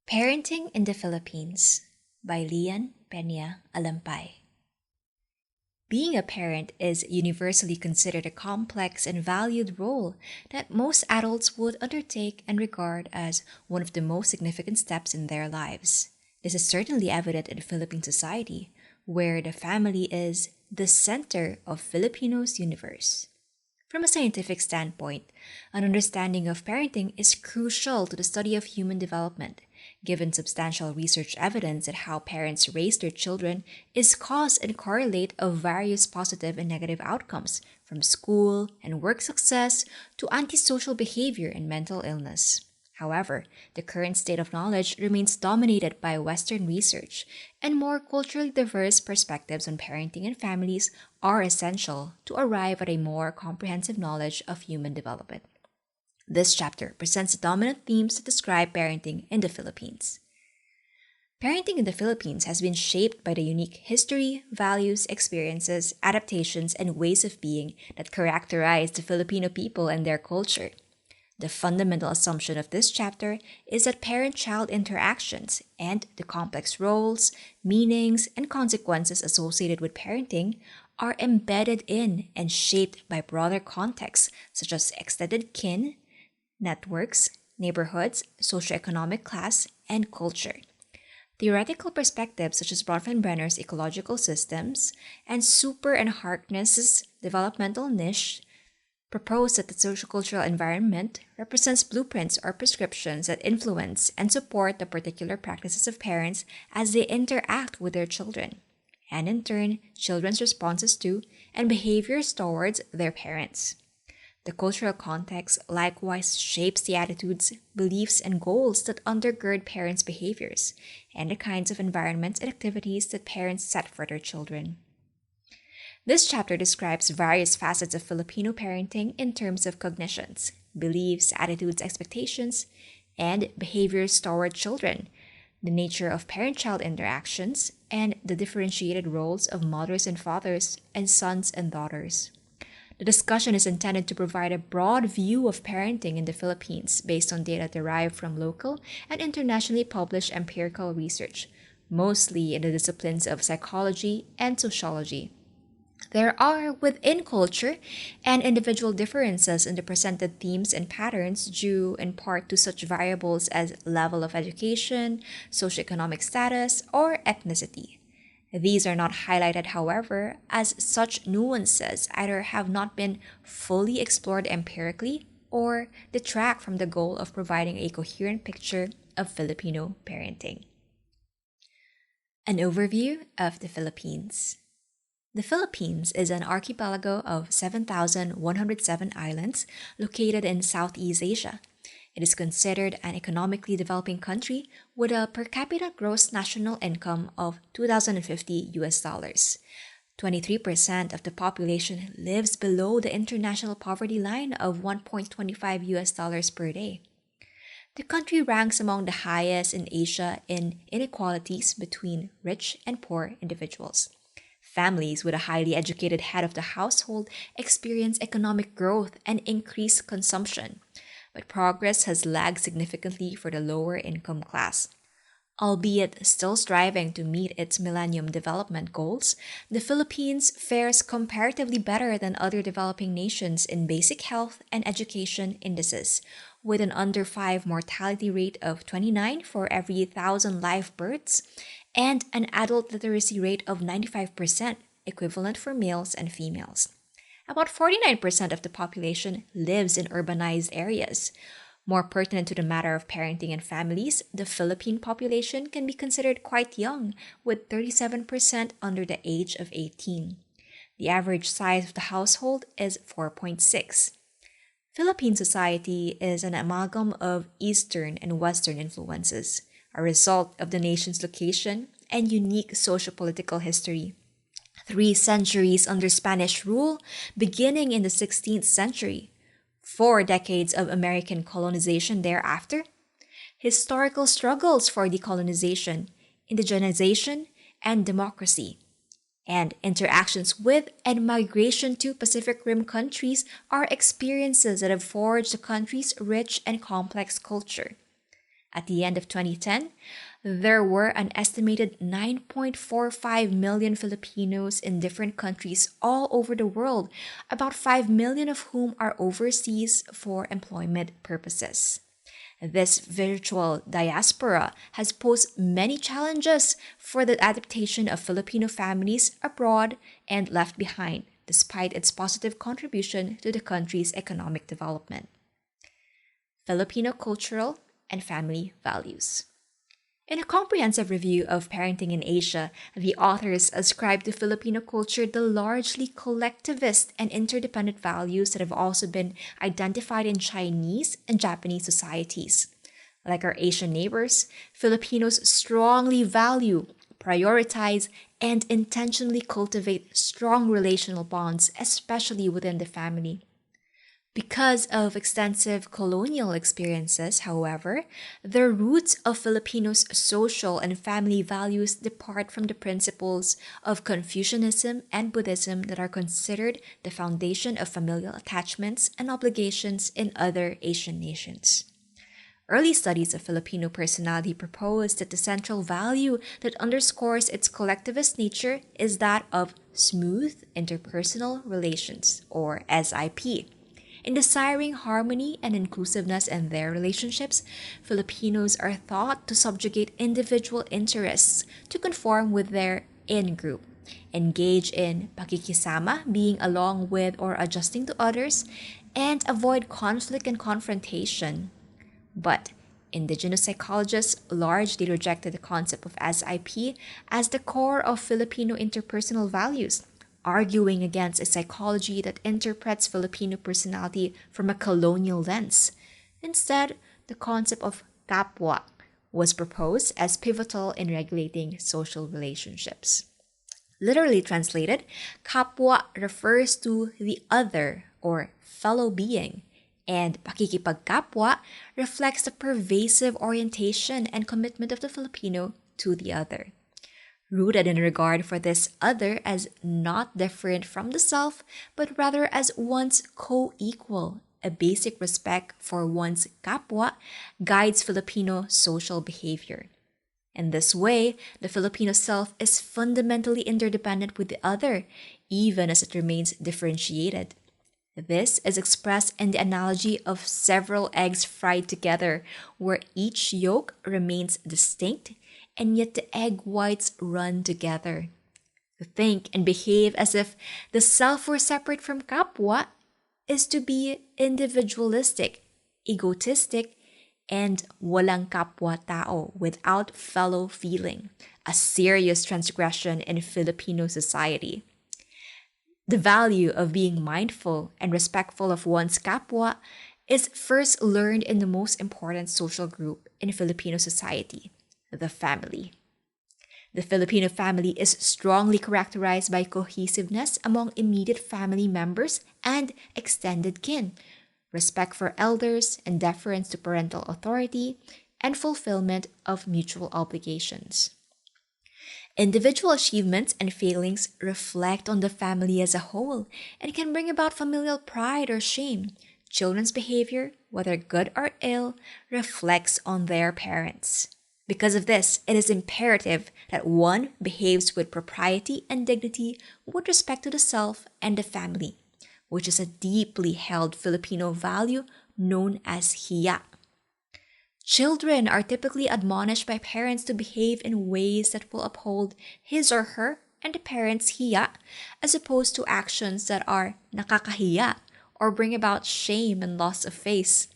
Parenting in the Philippines by Liane Alampay. Being a parent is universally considered a complex and valued role that most adults would undertake and regard as one of the most significant steps in their lives. This is certainly evident in Philippine society, where the family is the center of Filipinos' universe. From a scientific standpoint, an understanding of parenting is crucial to the study of human development, given substantial research evidence that how parents raise their children is cause and correlate of various positive and negative outcomes, from school and work success to antisocial behavior and mental illness. However, the current state of knowledge remains dominated by Western research, and more culturally diverse perspectives on parenting and families are essential to arrive at a more comprehensive knowledge of human development. This chapter presents the dominant themes that describe parenting in the Philippines. Parenting in the Philippines has been shaped by the unique history, values, experiences, adaptations, and ways of being that characterize the Filipino people and their culture. The fundamental assumption of this chapter is that parent-child interactions and the complex roles, meanings, and consequences associated with parenting are embedded in and shaped by broader contexts such as extended kin, networks, neighborhoods, socioeconomic class, and culture. Theoretical perspectives such as Bronfenbrenner's ecological systems and Super and Harkness's developmental niche propose that the sociocultural environment represents blueprints or prescriptions that influence and support the particular practices of parents as they interact with their children, and in turn, children's responses to and behaviors towards their parents. The cultural context likewise shapes the attitudes, beliefs, and goals that undergird parents' behaviors, and the kinds of environments and activities that parents set for their children. This chapter describes various facets of Filipino parenting in terms of cognitions, beliefs, attitudes, expectations, and behaviors toward children, the nature of parent-child interactions, and the differentiated roles of mothers and fathers, and sons and daughters. The discussion is intended to provide a broad view of parenting in the Philippines based on data derived from local and internationally published empirical research, mostly in the disciplines of psychology and sociology. There are, within culture, and individual differences in the presented themes and patterns due in part to such variables as level of education, socioeconomic status, or ethnicity. These are not highlighted, however, as such nuances either have not been fully explored empirically or detract from the goal of providing a coherent picture of Filipino parenting. An overview of the Philippines. The Philippines is an archipelago of 7,107 islands located in Southeast Asia. It is considered an economically developing country with a per capita gross national income of $2,050. 23% of the population lives below the international poverty line of $1.25 per day. The country ranks among the highest in Asia in inequalities between rich and poor individuals. Families with a highly educated head of the household experience economic growth and increased consumption, but progress has lagged significantly for the lower income class. Albeit still striving to meet its Millennium Development Goals, the Philippines fares comparatively better than other developing nations in basic health and education indices, with an under 5 mortality rate of 29 for every 1,000 live births and an adult literacy rate of 95%, equivalent for males and females. About 49% of the population lives in urbanized areas. More pertinent to the matter of parenting and families, the Philippine population can be considered quite young, with 37% under the age of 18. The average size of the household is 4.6. Philippine society is an amalgam of Eastern and Western influences, a result of the nation's location and unique socio-political history. 3 centuries under Spanish rule, beginning in the 16th century, 4 decades of American colonization thereafter, historical struggles for decolonization, indigenization, and democracy, and interactions with and migration to Pacific Rim countries are experiences that have forged the country's rich and complex culture. At the end of 2010, there were an estimated 9.45 million Filipinos in different countries all over the world, about 5 million of whom are overseas for employment purposes. This virtual diaspora has posed many challenges for the adaptation of Filipino families abroad and left behind, despite its positive contribution to the country's economic development. Filipino cultural and family values. In a comprehensive review of parenting in Asia, the authors ascribe to Filipino culture the largely collectivist and interdependent values that have also been identified in Chinese and Japanese societies. Like our Asian neighbors, Filipinos strongly value, prioritize, and intentionally cultivate strong relational bonds, especially within the family. Because of extensive colonial experiences, however, the roots of Filipinos' social and family values depart from the principles of Confucianism and Buddhism that are considered the foundation of familial attachments and obligations in other Asian nations. Early studies of Filipino personality propose that the central value that underscores its collectivist nature is that of smooth interpersonal relations, or SIP. In desiring harmony and inclusiveness in their relationships, Filipinos are thought to subjugate individual interests to conform with their in-group, engage in pakikisama, being along with or adjusting to others, and avoid conflict and confrontation. But indigenous psychologists largely rejected the concept of SIP as the core of Filipino interpersonal values, arguing against a psychology that interprets Filipino personality from a colonial lens. Instead, the concept of kapwa was proposed as pivotal in regulating social relationships. Literally translated, kapwa refers to the other or fellow being, and pakikipagkapwa reflects the pervasive orientation and commitment of the Filipino to the other. Rooted in regard for this other as not different from the self, but rather as one's co-equal, a basic respect for one's kapwa guides Filipino social behavior. In this way, the Filipino self is fundamentally interdependent with the other, even as it remains differentiated. This is expressed in the analogy of several eggs fried together, where each yolk remains distinct, and yet the egg whites run together. To think and behave as if the self were separate from kapwa is to be individualistic, egotistic, and walang kapwa tao, without fellow feeling, a serious transgression in Filipino society. The value of being mindful and respectful of one's kapwa is first learned in the most important social group in Filipino society, the family. The Filipino family is strongly characterized by cohesiveness among immediate family members and extended kin, respect for elders and deference to parental authority, and fulfillment of mutual obligations. Individual achievements and failings reflect on the family as a whole and can bring about familial pride or shame. Children's behavior, whether good or ill, reflects on their parents. Because of this, it is imperative that one behaves with propriety and dignity with respect to the self and the family, which is a deeply held Filipino value known as hiya. Children are typically admonished by parents to behave in ways that will uphold his or her and the parent's hiya, as opposed to actions that are nakakahiya or bring about shame and loss of face.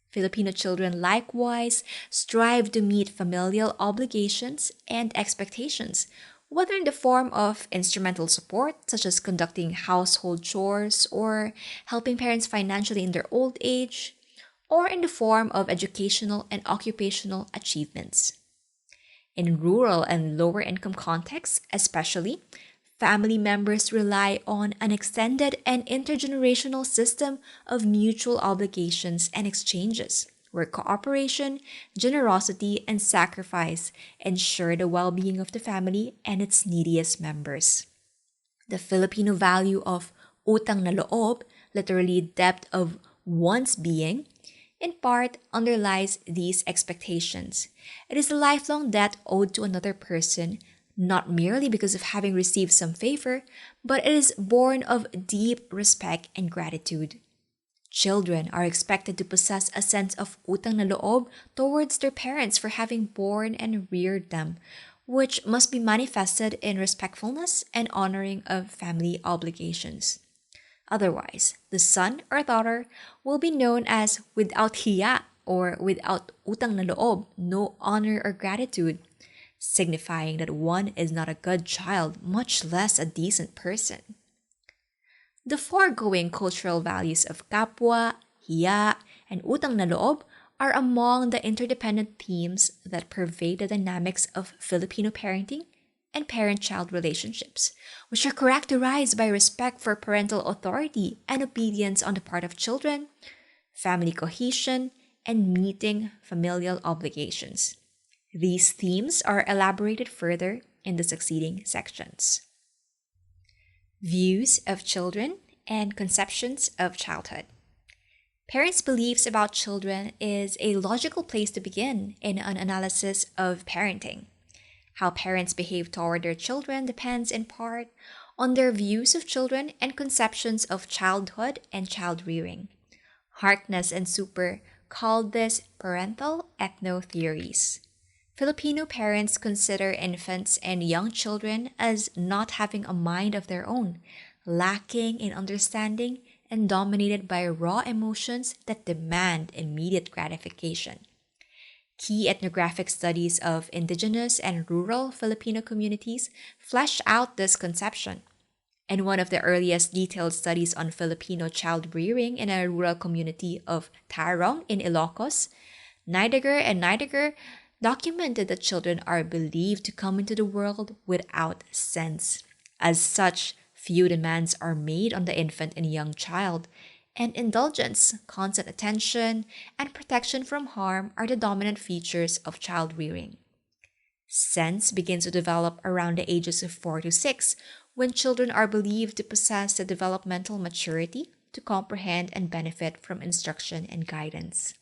Filipino children likewise strive to meet familial obligations and expectations, whether in the form of instrumental support, such as conducting household chores or helping parents financially in their old age, or in the form of educational and occupational achievements. In rural and lower income contexts, especially, family members rely on an extended and intergenerational system of mutual obligations and exchanges, where cooperation, generosity, and sacrifice ensure the well-being of the family and its neediest members. The Filipino value of utang na loob, literally depth of one's being, in part underlies these expectations. It is a lifelong debt owed to another person, not merely because of having received some favor, but it is born of deep respect and gratitude. Children are expected to possess a sense of utang na loob towards their parents for having born and reared them, which must be manifested in respectfulness and honoring of family obligations. Otherwise, the son or daughter will be known as without hiya or without utang na loob, no honor or gratitude, signifying that one is not a good child, much less a decent person. The foregoing cultural values of kapwa, hiya, and utang na loob are among the interdependent themes that pervade the dynamics of Filipino parenting and parent-child relationships, which are characterized by respect for parental authority and obedience on the part of children, family cohesion, and meeting familial obligations. These themes are elaborated further in the succeeding sections. Views of children and conceptions of childhood. Parents' beliefs about children is a logical place to begin in an analysis of parenting. How parents behave toward their children depends in part on their views of children and conceptions of childhood and child rearing. Harkness and Super called this parental ethno-theories. Filipino parents consider infants and young children as not having a mind of their own, lacking in understanding and dominated by raw emotions that demand immediate gratification. Key ethnographic studies of indigenous and rural Filipino communities flesh out this conception. In one of the earliest detailed studies on Filipino child rearing in a rural community of Tarong in Ilocos, Nidegger documented that children are believed to come into the world without sense. As such, few demands are made on the infant and young child, and indulgence, constant attention, and protection from harm are the dominant features of child rearing. Sense begins to develop around the ages of 4 to 6, when children are believed to possess the developmental maturity to comprehend and benefit from instruction and guidance.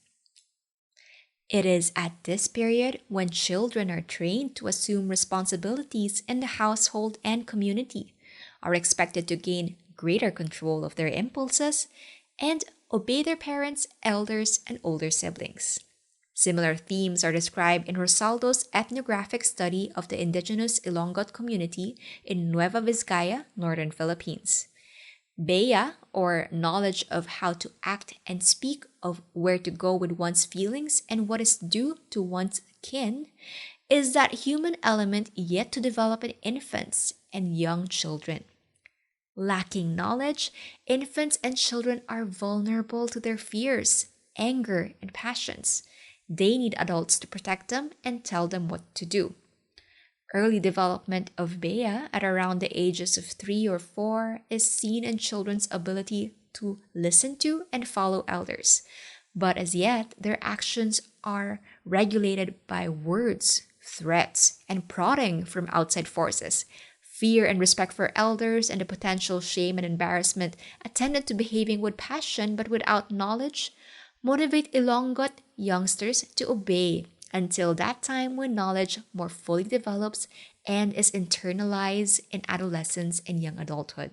It is at this period when children are trained to assume responsibilities in the household and community, are expected to gain greater control of their impulses, and obey their parents, elders, and older siblings. Similar themes are described in Rosaldo's ethnographic study of the indigenous Ilonggot community in Nueva Vizcaya, northern Philippines. Beya, or knowledge of how to act and speak, of where to go with one's feelings and what is due to one's kin, is that human element yet to develop in infants and young children. Lacking knowledge, infants and children are vulnerable to their fears, anger, and passions. They need adults to protect them and tell them what to do. Early development of Bea at around the ages of 3 or 4 is seen in children's ability to listen to and follow elders, but as yet their actions are regulated by words, threats, and prodding from outside forces. Fear and respect for elders and the potential shame and embarrassment attendant to behaving with passion but without knowledge motivate Ilonggot youngsters to obey until that time when knowledge more fully develops and is internalized in adolescence and young adulthood.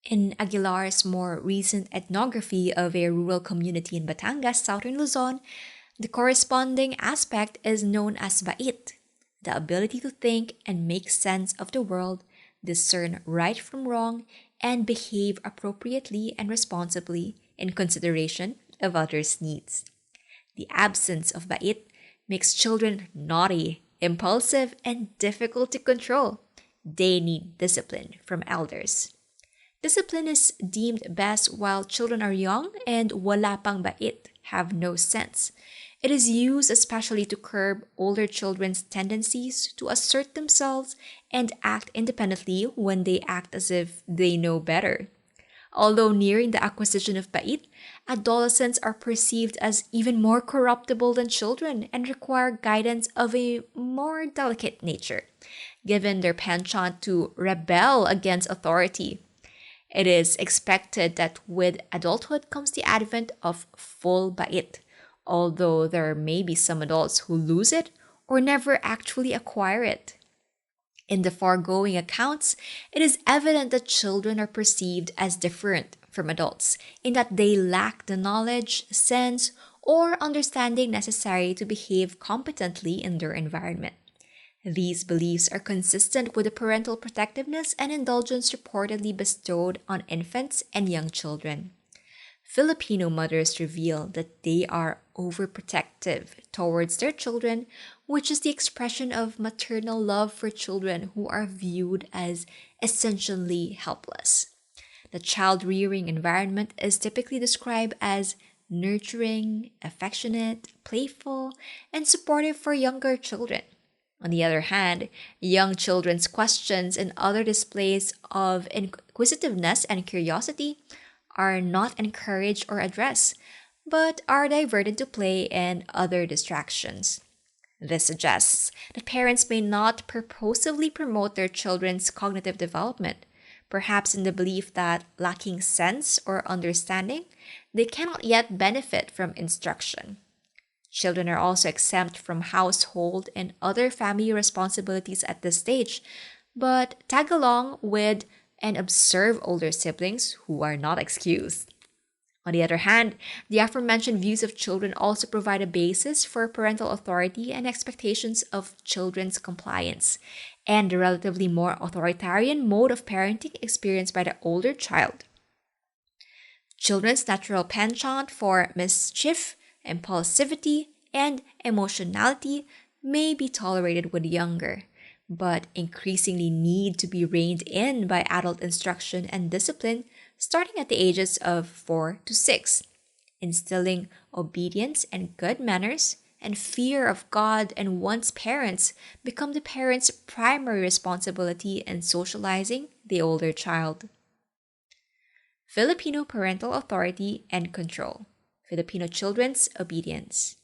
In Aguilar's more recent ethnography of a rural community in Batangas, southern Luzon, the corresponding aspect is known as bait, the ability to think and make sense of the world, discern right from wrong, and behave appropriately and responsibly in consideration of others' needs. The absence of bait makes children naughty, impulsive, and difficult to control. They need discipline from elders. Discipline is deemed best while children are young and wala pang bait, have no sense. It is used especially to curb older children's tendencies to assert themselves and act independently when they act as if they know better. Although nearing the acquisition of bait, adolescents are perceived as even more corruptible than children and require guidance of a more delicate nature, given their penchant to rebel against authority. It is expected that with adulthood comes the advent of full bait, although there may be some adults who lose it or never actually acquire it. In the foregoing accounts, it is evident that children are perceived as different from adults in that they lack the knowledge, sense, or understanding necessary to behave competently in their environment. These beliefs are consistent with the parental protectiveness and indulgence reportedly bestowed on infants and young children. Filipino mothers reveal that they are overprotective towards their children, which is the expression of maternal love for children who are viewed as essentially helpless. The child-rearing environment is typically described as nurturing, affectionate, playful, and supportive for younger children. On the other hand, young children's questions and other displays of inquisitiveness and curiosity are not encouraged or addressed, but are diverted to play and other distractions. This suggests that parents may not purposefully promote their children's cognitive development, perhaps in the belief that, lacking sense or understanding, they cannot yet benefit from instruction. Children are also exempt from household and other family responsibilities at this stage, but tag along with and observe older siblings who are not excused. On the other hand, the aforementioned views of children also provide a basis for parental authority and expectations of children's compliance, and the relatively more authoritarian mode of parenting experienced by the older child. Children's natural penchant for mischief, impulsivity, and emotionality may be tolerated with younger, but increasingly need to be reined in by adult instruction and discipline starting at the ages of 4 to 6. Instilling obedience and good manners and fear of God and one's parents become the parent's primary responsibility in socializing the older child. Filipino parental authority and control. Filipino children's obedience.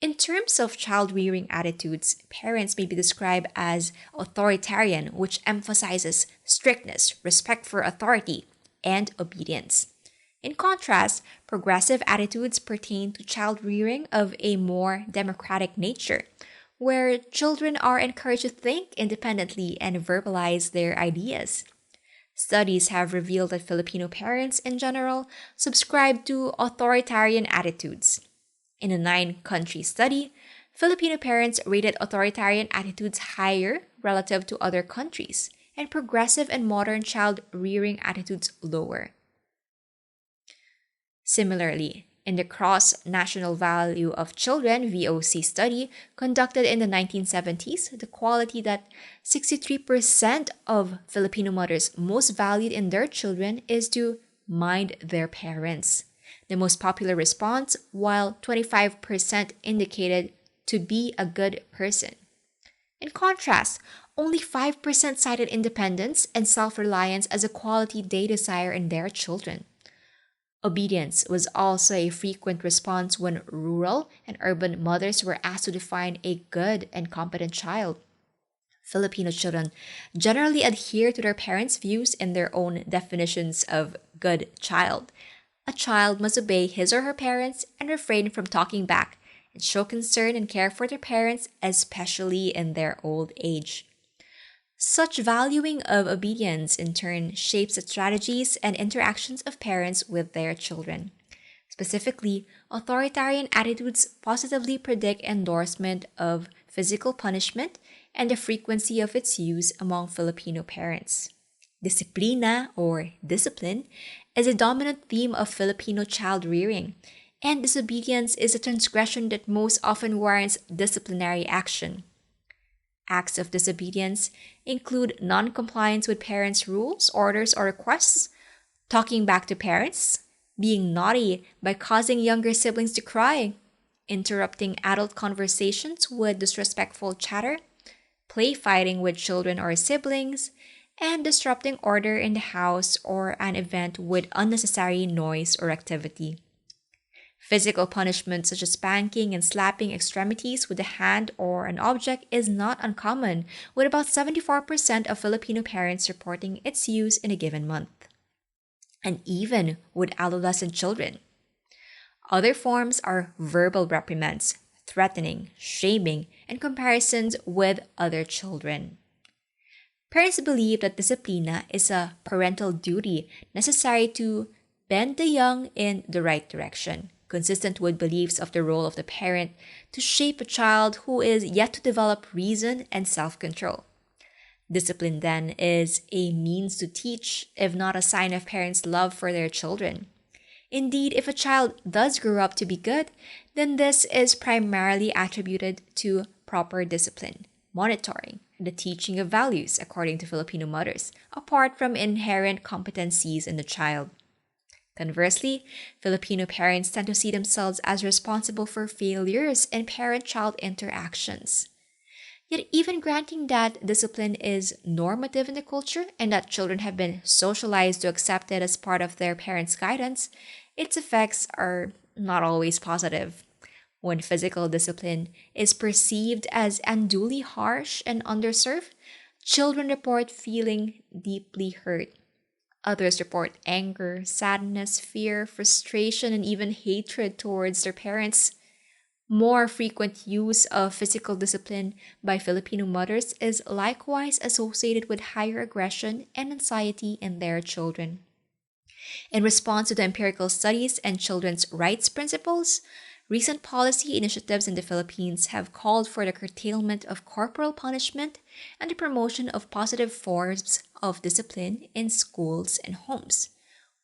In terms of child-rearing attitudes, parents may be described as authoritarian, which emphasizes strictness, respect for authority, and obedience. In contrast, progressive attitudes pertain to child-rearing of a more democratic nature, where children are encouraged to think independently and verbalize their ideas. Studies have revealed that Filipino parents in general subscribe to authoritarian attitudes. In a 9-country study, Filipino parents rated authoritarian attitudes higher relative to other countries, and progressive and modern child-rearing attitudes lower. Similarly, in the Cross-National Value of Children (VOC) study conducted in the 1970s, the quality that 63% of Filipino mothers most valued in their children is to mind their parents. The most popular response, while 25% indicated to be a good person. In contrast, only 5% cited independence and self-reliance as a quality they desire in their children. Obedience was also a frequent response when rural and urban mothers were asked to define a good and competent child. Filipino children generally adhere to their parents' views and their own definitions of good child. A child must obey his or her parents and refrain from talking back and show concern and care for their parents, especially in their old age. Such valuing of obedience in turn shapes the strategies and interactions of parents with their children. Specifically, authoritarian attitudes positively predict endorsement of physical punishment and the frequency of its use among Filipino parents. Disiplina, or discipline, is a dominant theme of Filipino child rearing, and disobedience is a transgression that most often warrants disciplinary action. Acts of disobedience include non-compliance with parents' rules, orders, or requests, talking back to parents, being naughty by causing younger siblings to cry, interrupting adult conversations with disrespectful chatter, play fighting with children or siblings, and disrupting order in the house or an event with unnecessary noise or activity. Physical punishment such as spanking and slapping extremities with a hand or an object is not uncommon, with about 74% of Filipino parents reporting its use in a given month. and even with adolescent children. Other forms are verbal reprimands, threatening, shaming, and comparisons with other children. Parents believe that disciplina is a parental duty necessary to bend the young in the right direction, consistent with beliefs of the role of the parent to shape a child who is yet to develop reason and self-control. Discipline, then, is a means to teach, if not a sign of parents' love for their children. Indeed, if a child does grow up to be good, then this is primarily attributed to proper discipline, monitoring, and the teaching of values, according to Filipino mothers, apart from inherent competencies in the child. Conversely, Filipino parents tend to see themselves as responsible for failures in parent-child interactions. Yet, even granting that discipline is normative in the culture and that children have been socialized to accept it as part of their parents' guidance, its effects are not always positive. When physical discipline is perceived as unduly harsh and underserved, children report feeling deeply hurt. Others report anger, sadness, fear, frustration, and even hatred towards their parents. More frequent use of physical discipline by Filipino mothers is likewise associated with higher aggression and anxiety in their children. In response to the empirical studies and children's rights principles, recent policy initiatives in the Philippines have called for the curtailment of corporal punishment and the promotion of positive forms of discipline in schools and homes.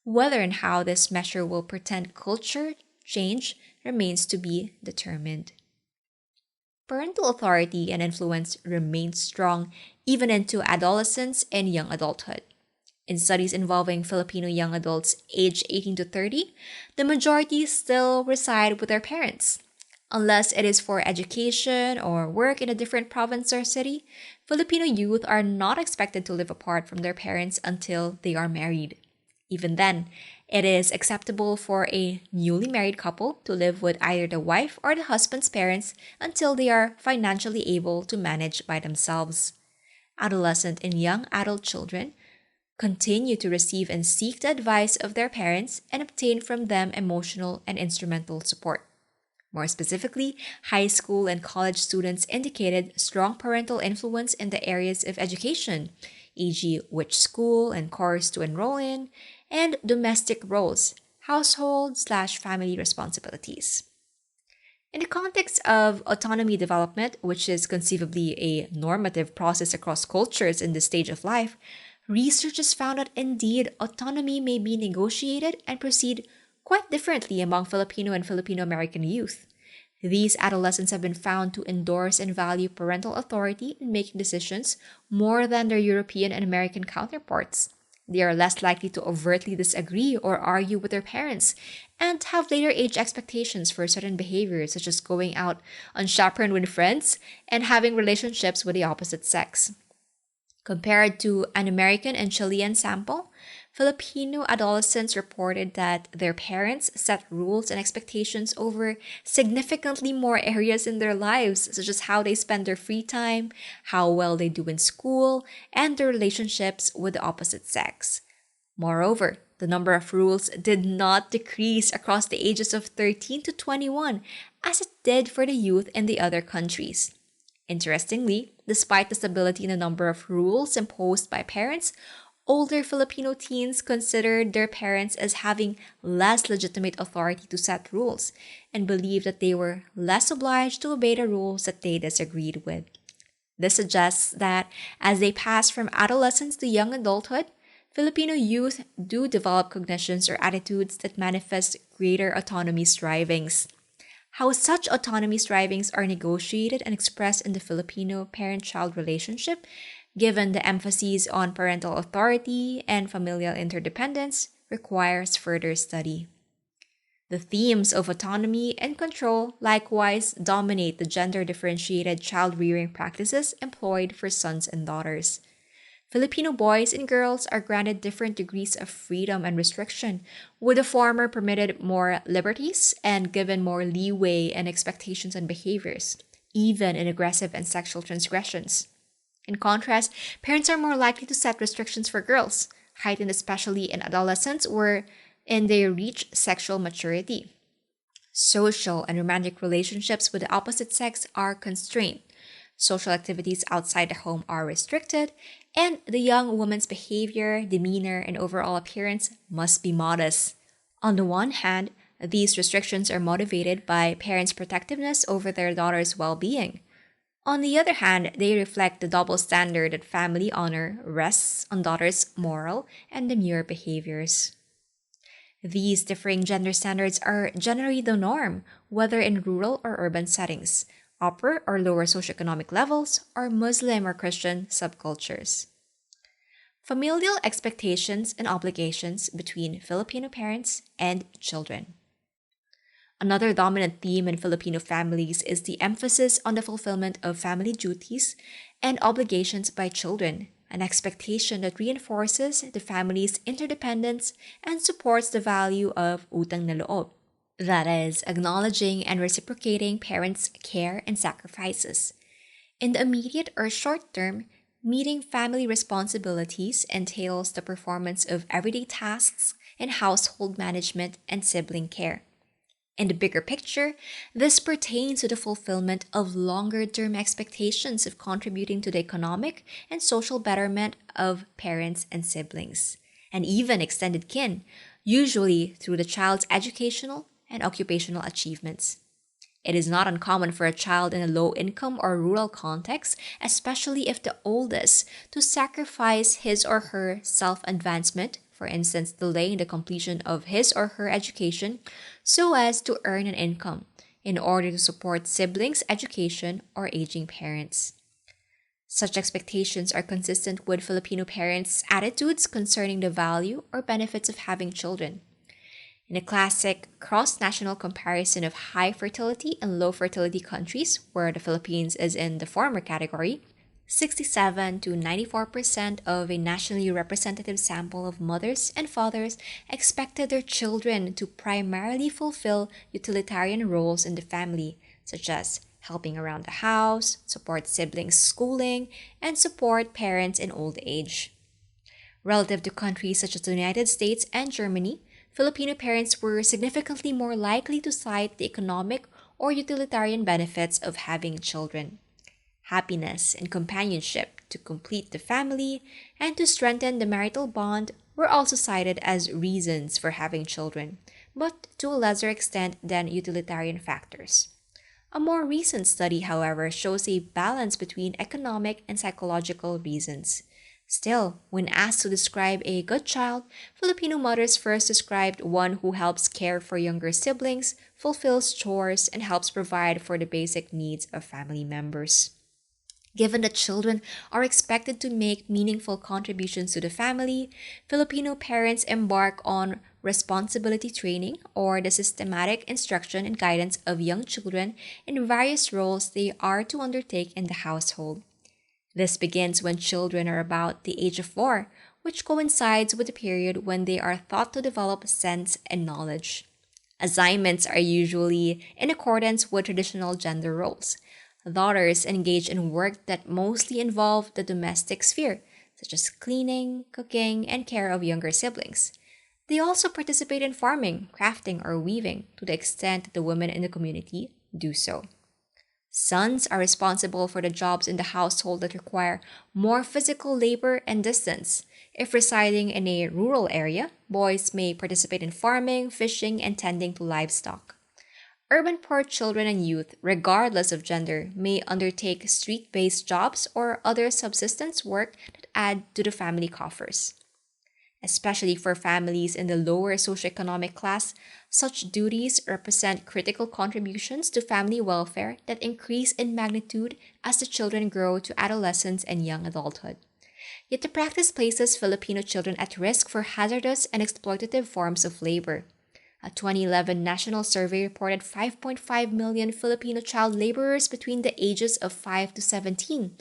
Whether and how this measure will portend culture change remains to be determined. Parental authority and influence remain strong even into adolescence and young adulthood. In studies involving Filipino young adults aged 18 to 30, the majority still reside with their parents. Unless it is for education or work in a different province or city, Filipino youth are not expected to live apart from their parents until they are married. Even then, it is acceptable for a newly married couple to live with either the wife or the husband's parents until they are financially able to manage by themselves. Adolescent and young adult children continue to receive and seek the advice of their parents and obtain from them emotional and instrumental support. More specifically, high school and college students indicated strong parental influence in the areas of education, e.g., which school and course to enroll in, and domestic roles, household/family responsibilities. In the context of autonomy development, which is conceivably a normative process across cultures in this stage of life, research has found that indeed autonomy may be negotiated and proceed quite differently among Filipino and Filipino American youth. These adolescents have been found to endorse and value parental authority in making decisions more than their European and American counterparts. They are less likely to overtly disagree or argue with their parents and have later age expectations for certain behaviors, such as going out unchaperoned with friends and having relationships with the opposite sex. Compared to an American and Chilean sample, Filipino adolescents reported that their parents set rules and expectations over significantly more areas in their lives, such as how they spend their free time, how well they do in school, and their relationships with the opposite sex. Moreover, the number of rules did not decrease across the ages of 13 to 21, as it did for the youth in the other countries. Interestingly, despite the stability in the number of rules imposed by parents, older Filipino teens considered their parents as having less legitimate authority to set rules and believed that they were less obliged to obey the rules that they disagreed with. This suggests that as they pass from adolescence to young adulthood, Filipino youth do develop cognitions or attitudes that manifest greater autonomy strivings. How such autonomy strivings are negotiated and expressed in the Filipino parent-child relationship, given the emphasis on parental authority and familial interdependence, requires further study. The themes of autonomy and control likewise dominate the gender-differentiated child-rearing practices employed for sons and daughters. Filipino boys and girls are granted different degrees of freedom and restriction, with the former permitted more liberties and given more leeway and expectations and behaviors, even in aggressive and sexual transgressions. In contrast, parents are more likely to set restrictions for girls, heightened especially in adolescents or in they reach sexual maturity. Social and romantic relationships with the opposite sex are constrained. Social activities outside the home are restricted, and the young woman's behavior, demeanor, and overall appearance must be modest. On the one hand, these restrictions are motivated by parents' protectiveness over their daughter's well being. On the other hand, they reflect the double standard that family honor rests on daughters' moral and demure behaviors. These differing gender standards are generally the norm, whether in rural or urban settings, upper or lower socioeconomic levels, or Muslim or Christian subcultures. Familial expectations and obligations between Filipino parents and children. Another dominant theme in Filipino families is the emphasis on the fulfillment of family duties and obligations by children, an expectation that reinforces the family's interdependence and supports the value of utang na loob. That is, acknowledging and reciprocating parents' care and sacrifices. In the immediate or short term, meeting family responsibilities entails the performance of everyday tasks in household management and sibling care. In the bigger picture, this pertains to the fulfillment of longer-term expectations of contributing to the economic and social betterment of parents and siblings, and even extended kin, usually through the child's educational and occupational achievements. It is not uncommon for a child in a low-income or rural context, especially if the oldest, to sacrifice his or her self-advancement, for instance, delaying the completion of his or her education, so as to earn an income in order to support siblings' education or aging parents. Such expectations are consistent with Filipino parents' attitudes concerning the value or benefits of having children. In a classic cross-national comparison of high fertility and low fertility countries, where the Philippines is in the former category, 67 to 94% of a nationally representative sample of mothers and fathers expected their children to primarily fulfill utilitarian roles in the family, such as helping around the house, support siblings' schooling, and support parents in old age. Relative to countries such as the United States and Germany, Filipino parents were significantly more likely to cite the economic or utilitarian benefits of having children. Happiness and companionship to complete the family and to strengthen the marital bond were also cited as reasons for having children, but to a lesser extent than utilitarian factors. A more recent study, however, shows a balance between economic and psychological reasons. Still, when asked to describe a good child, Filipino mothers first described one who helps care for younger siblings, fulfills chores, and helps provide for the basic needs of family members. Given that children are expected to make meaningful contributions to the family, Filipino parents embark on responsibility training or the systematic instruction and guidance of young children in various roles they are to undertake in the household. This begins when children are about the age of 4, which coincides with the period when they are thought to develop sense and knowledge. Assignments are usually in accordance with traditional gender roles. Daughters engage in work that mostly involve the domestic sphere, such as cleaning, cooking, and care of younger siblings. They also participate in farming, crafting, or weaving to the extent that the women in the community do so. Sons are responsible for the jobs in the household that require more physical labor and distance. If residing in a rural area, boys may participate in farming, fishing, and tending to livestock. Urban poor children and youth, regardless of gender, may undertake street-based jobs or other subsistence work that add to the family coffers. Especially for families in the lower socioeconomic class, such duties represent critical contributions to family welfare that increase in magnitude as the children grow to adolescence and young adulthood. Yet the practice places Filipino children at risk for hazardous and exploitative forms of labor. A 2011 national survey reported 5.5 million Filipino child laborers between the ages of 5 to 17.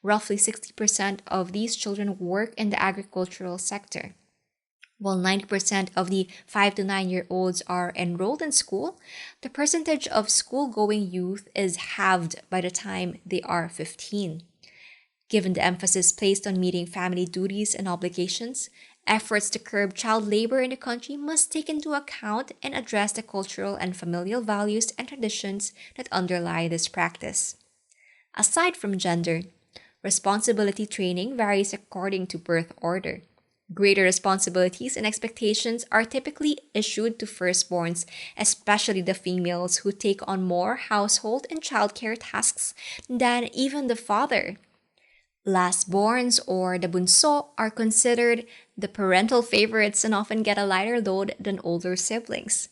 Roughly 60% of these children work in the agricultural sector. While 90% of the 5 to 9-year-olds are enrolled in school, the percentage of school-going youth is halved by the time they are 15. Given the emphasis placed on meeting family duties and obligations, efforts to curb child labor in the country must take into account and address the cultural and familial values and traditions that underlie this practice. Aside from gender, responsibility training varies according to birth order. Greater responsibilities and expectations are typically issued to firstborns, especially the females who take on more household and childcare tasks than even the father. Lastborns or the bunso are considered the parental favorites and often get a lighter load than older siblings.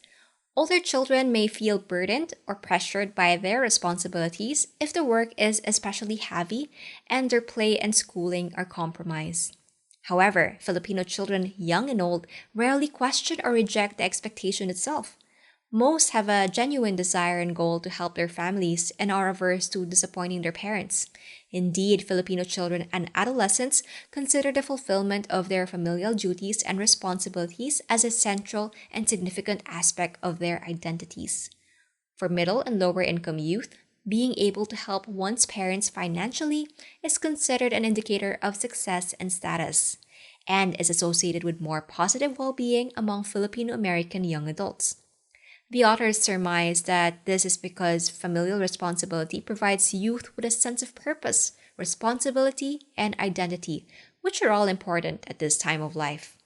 Older children may feel burdened or pressured by their responsibilities if the work is especially heavy and their play and schooling are compromised. However, Filipino children, young and old, rarely question or reject the expectation itself. Most have a genuine desire and goal to help their families and are averse to disappointing their parents. Indeed, Filipino children and adolescents consider the fulfillment of their familial duties and responsibilities as a central and significant aspect of their identities. For middle and lower income youth, being able to help one's parents financially is considered an indicator of success and status, and is associated with more positive well-being among Filipino American young adults. The authors surmise that this is because familial responsibility provides youth with a sense of purpose, responsibility, and identity, which are all important at this time of life.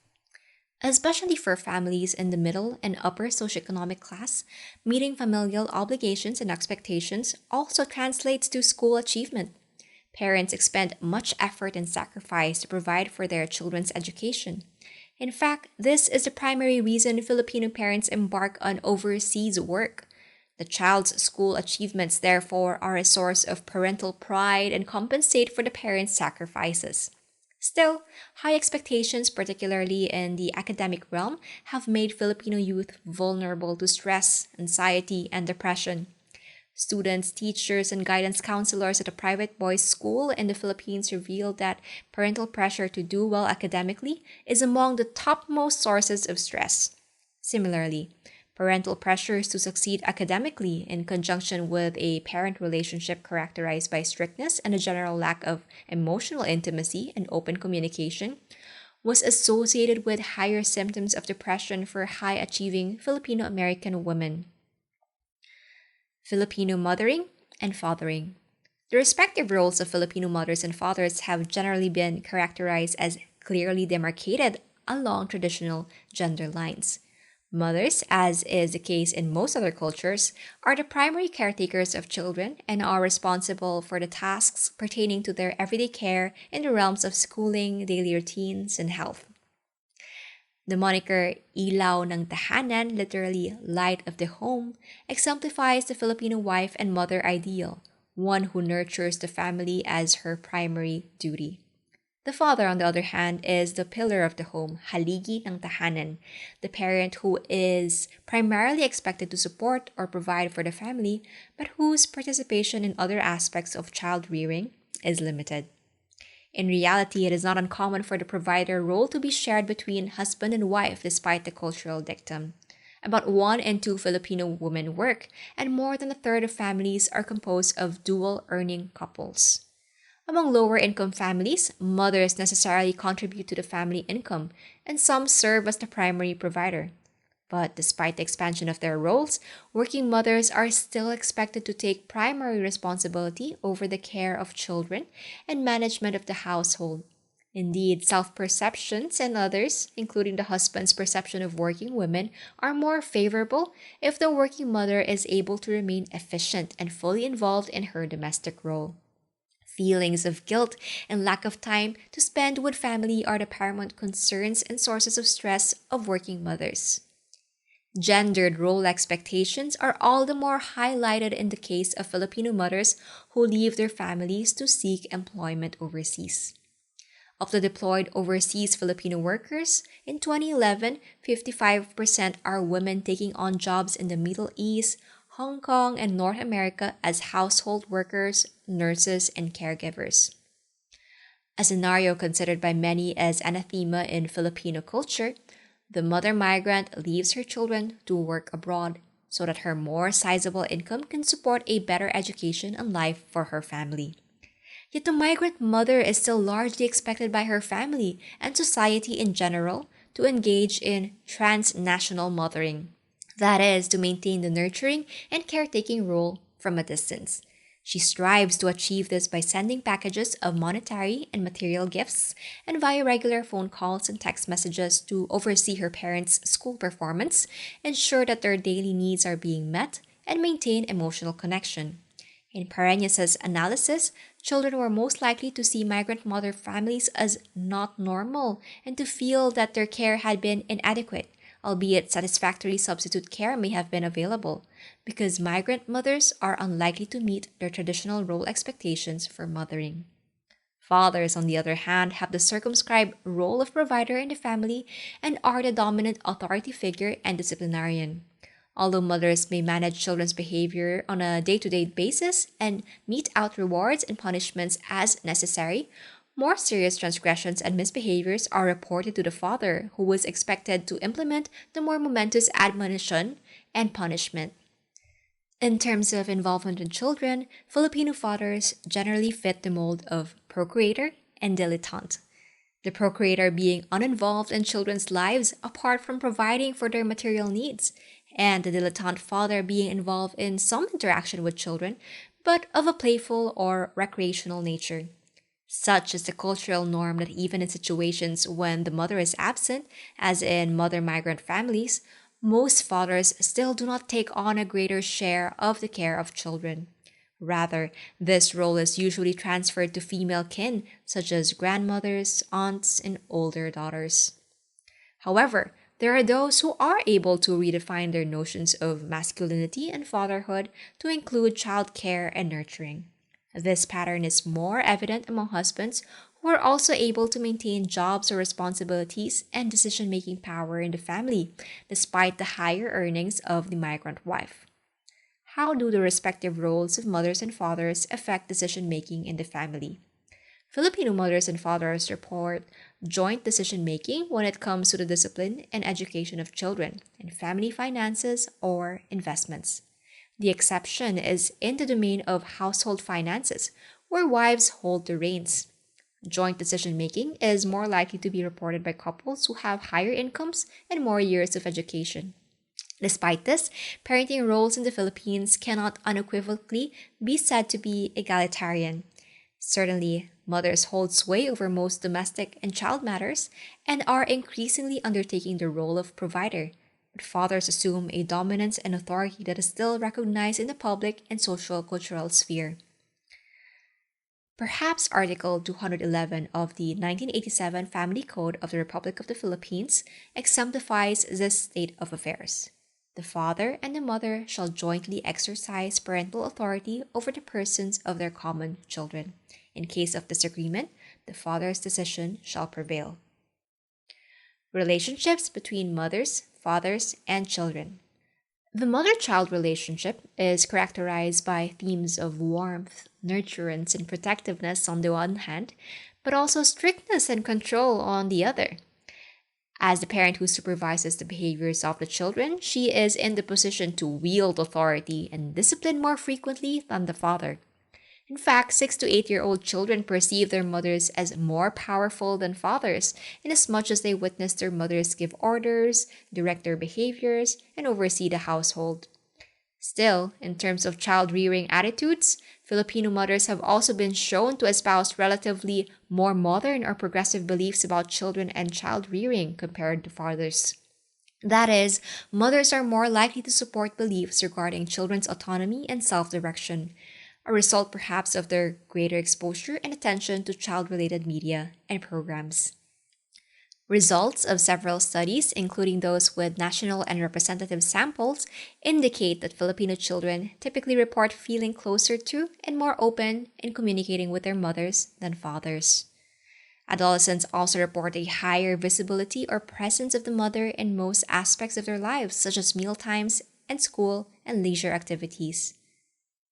Especially for families in the middle and upper socioeconomic class, meeting familial obligations and expectations also translates to school achievement. Parents expend much effort and sacrifice to provide for their children's education. In fact, this is the primary reason Filipino parents embark on overseas work. The child's school achievements, therefore, are a source of parental pride and compensate for the parents' sacrifices. Still, high expectations, particularly in the academic realm, have made Filipino youth vulnerable to stress, anxiety, and depression. Students, teachers, and guidance counselors at a private boys' school in the Philippines revealed that parental pressure to do well academically is among the topmost sources of stress. Similarly, parental pressures to succeed academically in conjunction with a parent relationship characterized by strictness and a general lack of emotional intimacy and open communication was associated with higher symptoms of depression for high-achieving Filipino American women. Filipino mothering and fathering. The respective roles of Filipino mothers and fathers have generally been characterized as clearly demarcated along traditional gender lines. Mothers, as is the case in most other cultures, are the primary caretakers of children and are responsible for the tasks pertaining to their everyday care in the realms of schooling, daily routines, and health. The moniker Ilaw ng Tahanan, literally light of the home, exemplifies the Filipino wife and mother ideal, one who nurtures the family as her primary duty. The father, on the other hand, is the pillar of the home, haligi ng tahanan, the parent who is primarily expected to support or provide for the family, but whose participation in other aspects of child rearing is limited. In reality, it is not uncommon for the provider role to be shared between husband and wife despite the cultural dictum. About 1 in 2 Filipino women work, and more than a third of families are composed of dual-earning couples. Among lower-income families, mothers necessarily contribute to the family income, and some serve as the primary provider. But despite the expansion of their roles, working mothers are still expected to take primary responsibility over the care of children and management of the household. Indeed, self-perceptions and others, including the husband's perception of working women, are more favorable if the working mother is able to remain efficient and fully involved in her domestic role. Feelings of guilt and lack of time to spend with family are the paramount concerns and sources of stress of working mothers. Gendered role expectations are all the more highlighted in the case of Filipino mothers who leave their families to seek employment overseas. Of the deployed overseas Filipino workers, in 2011, 55% are women taking on jobs in the Middle East, Hong Kong, and North America as household workers, nurses, and caregivers. A scenario considered by many as anathema in Filipino culture, the mother migrant leaves her children to work abroad so that her more sizable income can support a better education and life for her family. Yet the migrant mother is still largely expected by her family and society in general to engage in transnational mothering. That is, to maintain the nurturing and caretaking role from a distance. She strives to achieve this by sending packages of monetary and material gifts and via regular phone calls and text messages to oversee her parents' school performance, ensure that their daily needs are being met, and maintain emotional connection. In Pareñas' analysis, children were most likely to see migrant mother families as not normal and to feel that their care had been inadequate, albeit satisfactory substitute care may have been available, because migrant mothers are unlikely to meet their traditional role expectations for mothering. Fathers, on the other hand, have the circumscribed role of provider in the family and are the dominant authority figure and disciplinarian. Although mothers may manage children's behavior on a day to day basis and mete out rewards and punishments as necessary, more serious transgressions and misbehaviors are reported to the father, who was expected to implement the more momentous admonition and punishment. In terms of involvement in children, Filipino fathers generally fit the mold of procreator and dilettante. The procreator being uninvolved in children's lives apart from providing for their material needs, and the dilettante father being involved in some interaction with children, but of a playful or recreational nature. Such is the cultural norm that even in situations when the mother is absent, as in mother migrant families, most fathers still do not take on a greater share of the care of children. Rather, this role is usually transferred to female kin, such as grandmothers, aunts, and older daughters. However, there are those who are able to redefine their notions of masculinity and fatherhood to include child care and nurturing. This pattern is more evident among husbands who are also able to maintain jobs or responsibilities and decision making power in the family, despite the higher earnings of the migrant wife. How do the respective roles of mothers and fathers affect decision making in the family? Filipino mothers and fathers report joint decision making when it comes to the discipline and education of children, in family finances or investments. The exception is in the domain of household finances, where wives hold the reins. Joint decision making is more likely to be reported by couples who have higher incomes and more years of education. Despite this, parenting roles in the Philippines cannot unequivocally be said to be egalitarian. Certainly, mothers hold sway over most domestic and child matters and are increasingly undertaking the role of provider, but fathers assume a dominance and authority that is still recognized in the public and social cultural sphere. Perhaps Article 211 of the 1987 Family Code of the Republic of the Philippines exemplifies this state of affairs. The father and the mother shall jointly exercise parental authority over the persons of their common children. In case of disagreement, the father's decision shall prevail. Relationships between mothers, fathers, and children. The mother child relationship is characterized by themes of warmth, nurturance, and protectiveness on the one hand, but also strictness and control on the other. As the parent who supervises the behaviors of the children, she is in the position to wield authority and discipline more frequently than the father. In fact, 6 to 8-year-old children perceive their mothers as more powerful than fathers, inasmuch as they witness their mothers give orders, direct their behaviors, and oversee the household. Still, in terms of child rearing attitudes, Filipino mothers have also been shown to espouse relatively more modern or progressive beliefs about children and child rearing compared to fathers. That is, mothers are more likely to support beliefs regarding children's autonomy and self direction, a result perhaps of their greater exposure and attention to child related media and programs. Results of several studies, including those with national and representative samples, indicate that Filipino children typically report feeling closer to and more open in communicating with their mothers than fathers. Adolescents also report a higher visibility or presence of the mother in most aspects of their lives, such as mealtimes and school and leisure activities.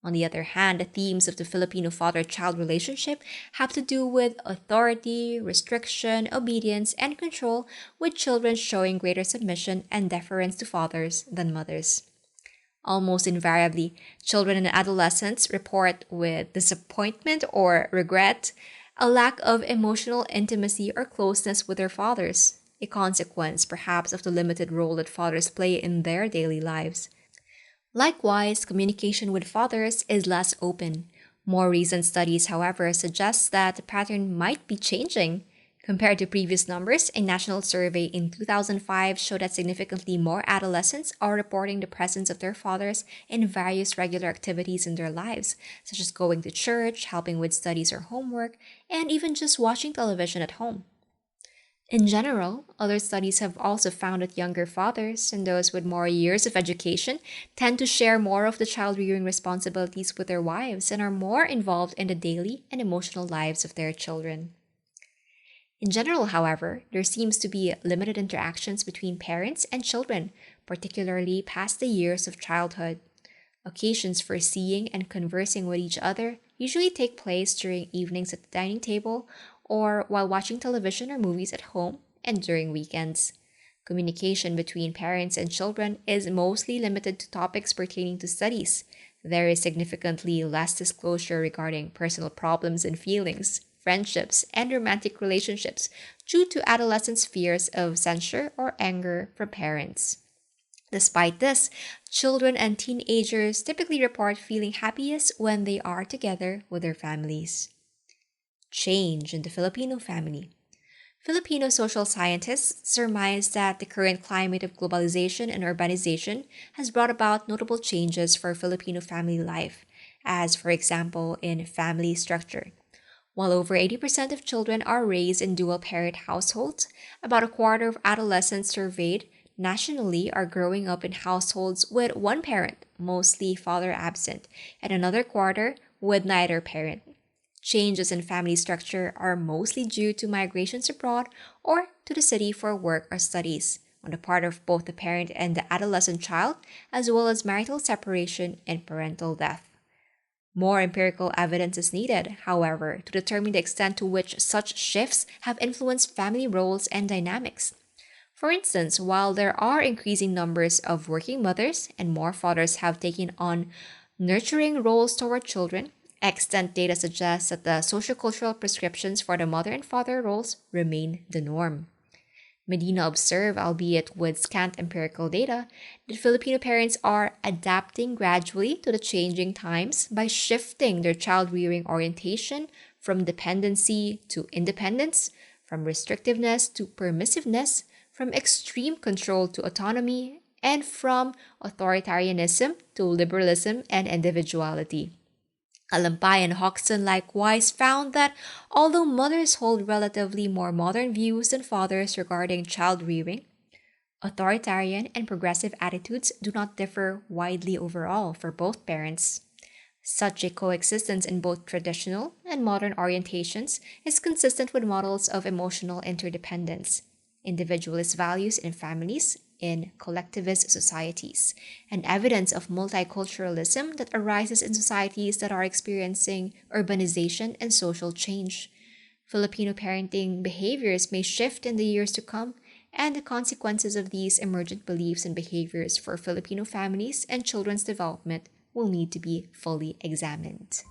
On the other hand, the themes of the Filipino father-child relationship have to do with authority, restriction, obedience, and control, with children showing greater submission and deference to fathers than mothers. Almost invariably, children and adolescents report with disappointment or regret, a lack of emotional intimacy or closeness with their fathers, a consequence perhaps of the limited role that fathers play in their daily lives. Likewise, communication with fathers is less open. More recent studies, however, suggest that the pattern might be changing. Compared to previous numbers, a national survey in 2005 showed that significantly more adolescents are reporting the presence of their fathers in various regular activities in their lives, such as going to church, helping with studies or homework, and even just watching television at home. In general, other studies have also found that younger fathers and those with more years of education tend to share more of the child rearing responsibilities with their wives and are more involved in the daily and emotional lives of their children. In general, however, there seems to be limited interactions between parents and children, particularly past the years of childhood. Occasions for seeing and conversing with each other usually take place during evenings at the dining table or while watching television or movies at home and during weekends. Communication between parents and children is mostly limited to topics pertaining to studies. There is significantly less disclosure regarding personal problems and feelings, friendships, and romantic relationships due to adolescents' fears of censure or anger from parents. Despite this, children and teenagers typically report feeling happiest when they are together with their families. Change in the Filipino family. Filipino social scientists surmise that the current climate of globalization and urbanization has brought about notable changes for Filipino family life, as, for example, in family structure. While over 80% of children are raised in dual parent households, about a quarter of adolescents surveyed nationally are growing up in households with one parent, mostly father absent, and another quarter with neither parent. Changes in family structure are mostly due to migrations abroad or to the city for work or studies, on the part of both the parent and the adolescent child, as well as marital separation and parental death. More empirical evidence is needed, however, to determine the extent to which such shifts have influenced family roles and dynamics. For instance, while there are increasing numbers of working mothers and more fathers have taken on nurturing roles toward children, extant data suggests that the sociocultural prescriptions for the mother and father roles remain the norm. Medina observed, albeit with scant empirical data, that Filipino parents are adapting gradually to the changing times by shifting their child rearing orientation from dependency to independence, from restrictiveness to permissiveness, from extreme control to autonomy, and from authoritarianism to liberalism and individuality. Alampay and Hoxton likewise found that although mothers hold relatively more modern views than fathers regarding child rearing, authoritarian and progressive attitudes do not differ widely overall for both parents. Such a coexistence in both traditional and modern orientations is consistent with models of emotional interdependence, individualist values in families, in collectivist societies, and evidence of multiculturalism that arises in societies that are experiencing urbanization and social change. Filipino parenting behaviors may shift in the years to come, and the consequences of these emergent beliefs and behaviors for Filipino families and children's development will need to be fully examined.